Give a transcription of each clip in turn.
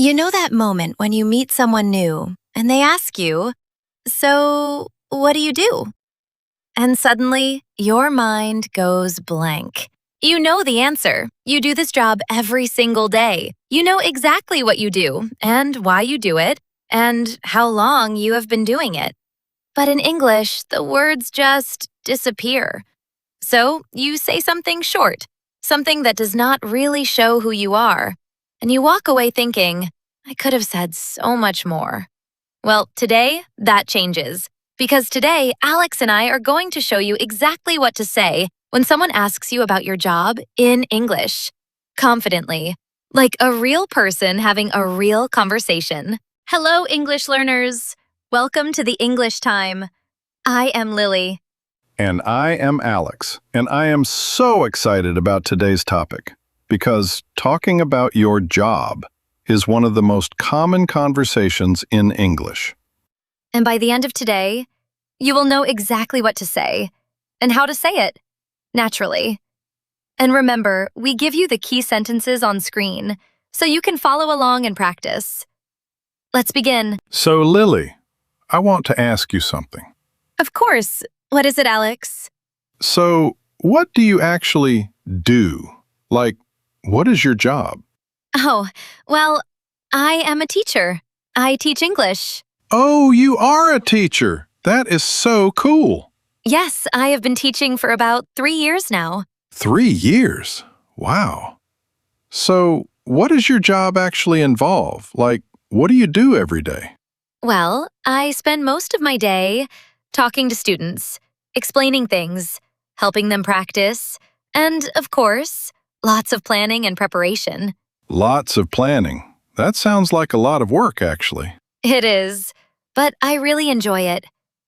You know that moment when you meet someone new and they ask you, "So, what do you do?" And suddenly, your mind goes blank. You know the answer. You do this job every single day. You know exactly what you do and why you do it and how long you have been doing it. But in English, the words just disappear. So you say something short, something that does not really show who you are. And you walk away thinking, I could have said so much more. Well, today, that changes. Because today, Alex and I are going to show you exactly what to say when someone asks you about your job in English. Confidently. Like a real person having a real conversation. Hello, English learners. Welcome to the English Time. I am Lily. And I am Alex, and I am so excited about today's topic because talking about your job is one of the most common conversations in English. And by the end of today, you will know exactly what to say and how to say it naturally. And remember, we give you the key sentences on screen so you can follow along and practice. Let's begin. So, Lily, I want to ask you something. Of course. What is it, Alex? So, what do you actually do? Like, what is your job? Oh, well, I am a teacher. I teach English. Oh, you are a teacher. That is so cool. Yes, I have been teaching for about 3 years now. 3 years? Wow. So, what does your job actually involve? Like, what do you do every day? Well, I spend most of my day talking to students, explaining things, helping them practice, and, of course, lots of planning and preparation. Lots of planning. That sounds like a lot of work, actually. It is, but I really enjoy it.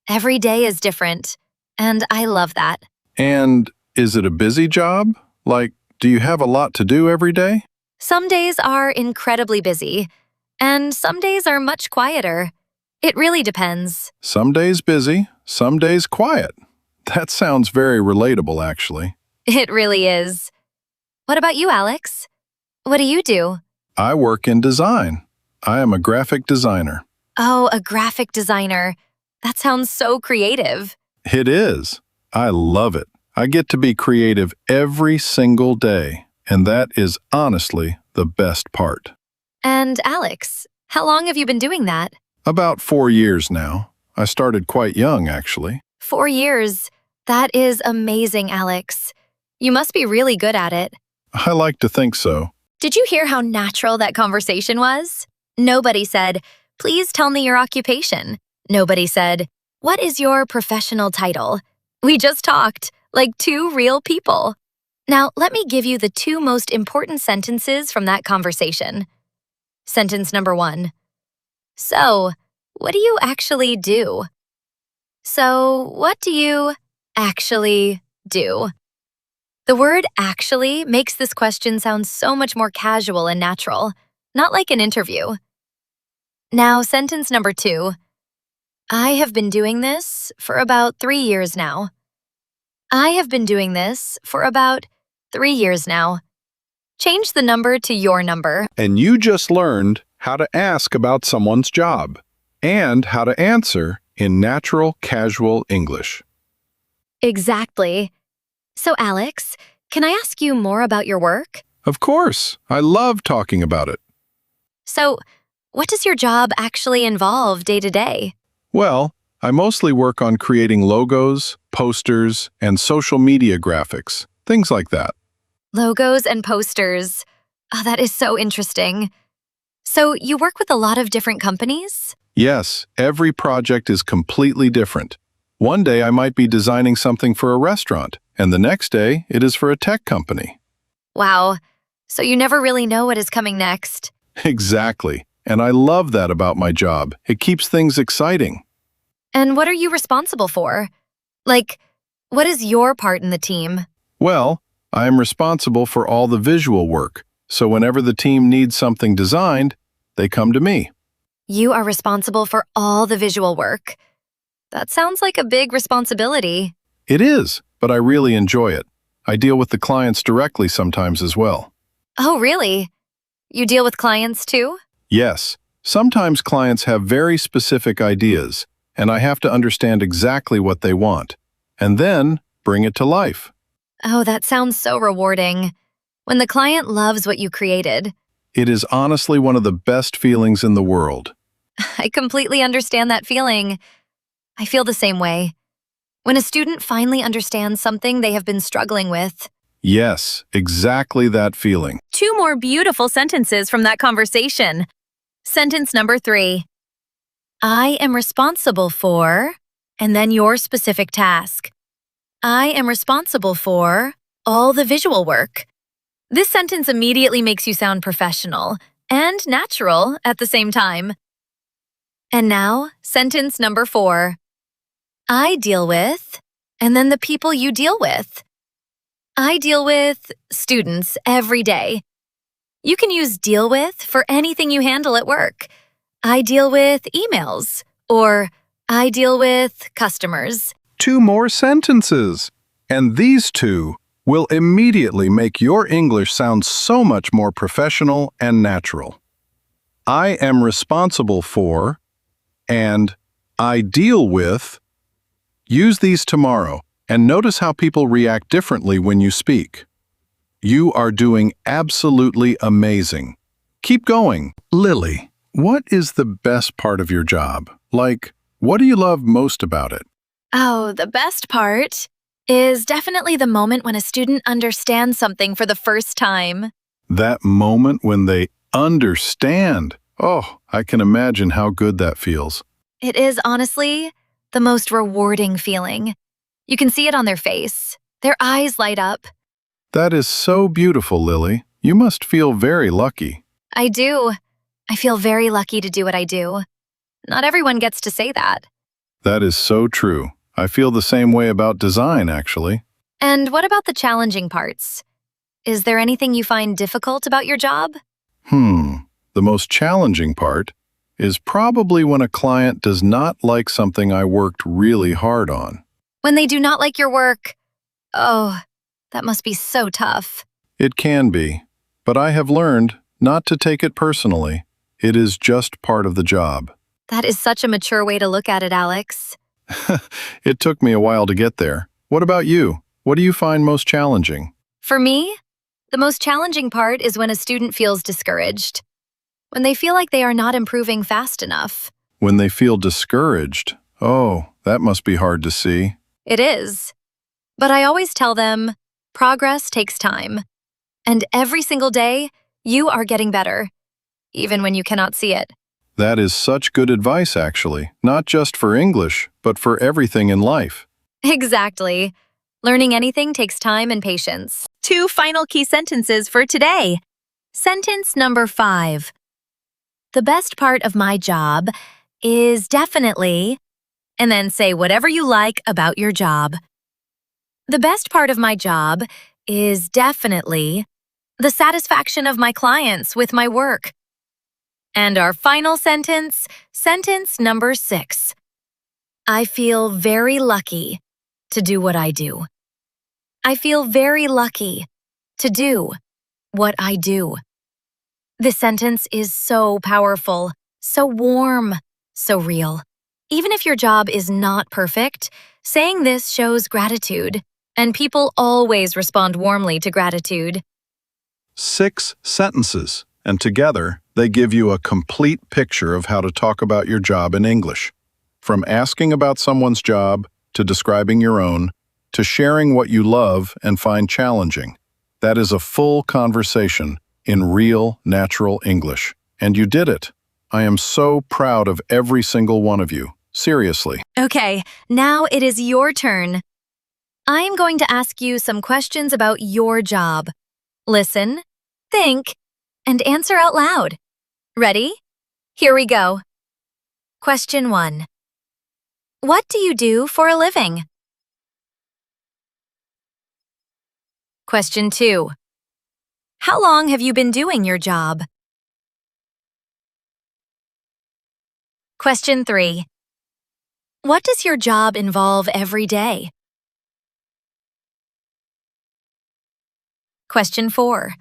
Every day is different, and I love that. And is it a busy job? Like, do you have a lot to do every day? Some days are incredibly busy, and some days are much quieter. It really depends. Some days busy, some days quiet. That sounds very relatable, actually. It really is. What about you, Alex? What do you do? I work in design. I am a graphic designer. Oh, a graphic designer. That sounds so creative. It is. I love it. I get to be creative every single day, and that is honestly the best part. And Alex, how long have you been doing that? About 4 years now. I started quite young, actually. 4 years. That is amazing, Alex. You must be really good at it. I like to think so. Did you hear how natural that conversation was? Nobody said, "Please tell me your occupation." Nobody said, "What is your professional title?" We just talked, like two real people. Now, let me give you the two most important sentences from that conversation. Sentence number 1. So, what do you actually do? So, what do you actually do? The word actually makes this question sound so much more casual and natural, not like an interview. Now, sentence number 2. I have been doing this for about 3 years now. I have been doing this for about 3 years now. Change the number to your number. And you just learned how to ask about someone's job and how to answer in natural, casual English. Exactly. So, Alex, can I ask you more about your work? Of course, I love talking about it. So, what does your job actually involve day to day? Well, I mostly work on creating logos, posters, and social media graphics, things like that. Logos and posters. Oh, that is so interesting. So, you work with a lot of different companies? Yes, every project is completely different. One day I might be designing something for a restaurant, and the next day it is for a tech company. Wow. So you never really know what is coming next. Exactly. And I love that about my job. It keeps things exciting. And what are you responsible for? Like, what is your part in the team? Well, I am responsible for all the visual work, so whenever the team needs something designed, they come to me. You are responsible for all the visual work. That sounds like a big responsibility. It is, but I really enjoy it. I deal with the clients directly sometimes as well. Oh, really? You deal with clients too? Yes, sometimes clients have very specific ideas, and I have to understand exactly what they want, and then bring it to life. Oh, that sounds so rewarding. When the client loves what you created. It is honestly one of the best feelings in the world. I completely understand that feeling. I feel the same way. When a student finally understands something they have been struggling with. Yes, exactly that feeling. Two more beautiful sentences from that conversation. Sentence number 3. I am responsible for, and then your specific task. I am responsible for all the visual work. This sentence immediately makes you sound professional and natural at the same time. And now, sentence number 4. I deal with, and then the people you deal with. I deal with students every day. You can use deal with for anything you handle at work. I deal with emails, or I deal with customers. Two more sentences. And these two will immediately make your English sound so much more professional and natural. I am responsible for, and I deal with. Use these tomorrow and notice how people react differently when you speak. You are doing absolutely amazing. Keep going. Lily, what is the best part of your job? Like, what do you love most about it? Oh, the best part is definitely the moment when a student understands something for the first time. That moment when they understand. Oh, I can imagine how good that feels. It is honestly the most rewarding feeling. You can see it on their face. Their eyes light up. That is so beautiful, Lily. You must feel very lucky. I do. I feel very lucky to do what I do. Not everyone gets to say that. That is so true. I feel the same way about design, actually. And what about the challenging parts? Is there anything you find difficult about your job? The most challenging part is probably when a client does not like something I worked really hard on. When they do not like your work? Oh, that must be so tough. It can be, but I have learned not to take it personally. It is just part of the job. That is such a mature way to look at it, Alex. It took me a while to get there. What about you? What do you find most challenging? For me, the most challenging part is when a student feels discouraged. When they feel like they are not improving fast enough. When they feel discouraged. Oh, that must be hard to see. It is. But I always tell them, progress takes time. And every single day, you are getting better, even when you cannot see it. That is such good advice, actually, not just for English, but for everything in life. Exactly. Learning anything takes time and patience. Two final key sentences for today. Sentence number 5. The best part of my job is definitely, and then say whatever you like about your job. The best part of my job is definitely the satisfaction of my clients with my work. And our final sentence, sentence number 6. I feel very lucky to do what I do. I feel very lucky to do what I do. This sentence is so powerful, so warm, so real. Even if your job is not perfect, saying this shows gratitude, and people always respond warmly to gratitude. 6 sentences, and together they give you a complete picture of how to talk about your job in English. From asking about someone's job, to describing your own, to sharing what you love and find challenging. That is a full conversation in real, natural English. And you did it. I am so proud of every single one of you. Seriously. Okay, now it is your turn. I am going to ask you some questions about your job. Listen, think, and answer out loud. Ready? Here we go. Question 1. What do you do for a living? Question 2. How long have you been doing your job? Question 3. What does your job involve every day? Question 4.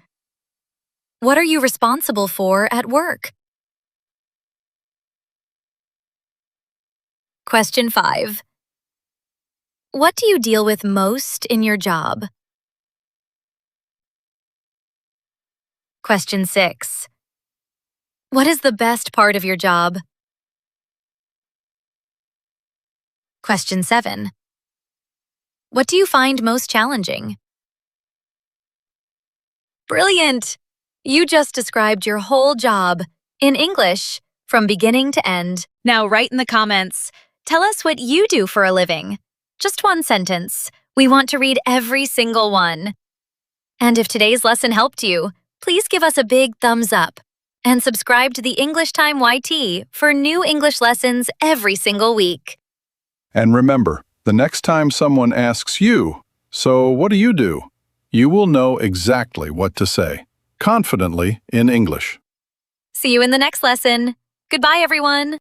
What are you responsible for at work? Question 5. What do you deal with most in your job? Question 6. What is the best part of your job? Question 7. What do you find most challenging? Brilliant! You just described your whole job in English from beginning to end. Now write in the comments. Tell us what you do for a living. Just one sentence. We want to read every single one. And if today's lesson helped you, please give us a big thumbs up and subscribe to the English Time YT for new English lessons every single week. And remember, the next time someone asks you, "So what do you do?" you will know exactly what to say, confidently in English. See you in the next lesson. Goodbye, everyone.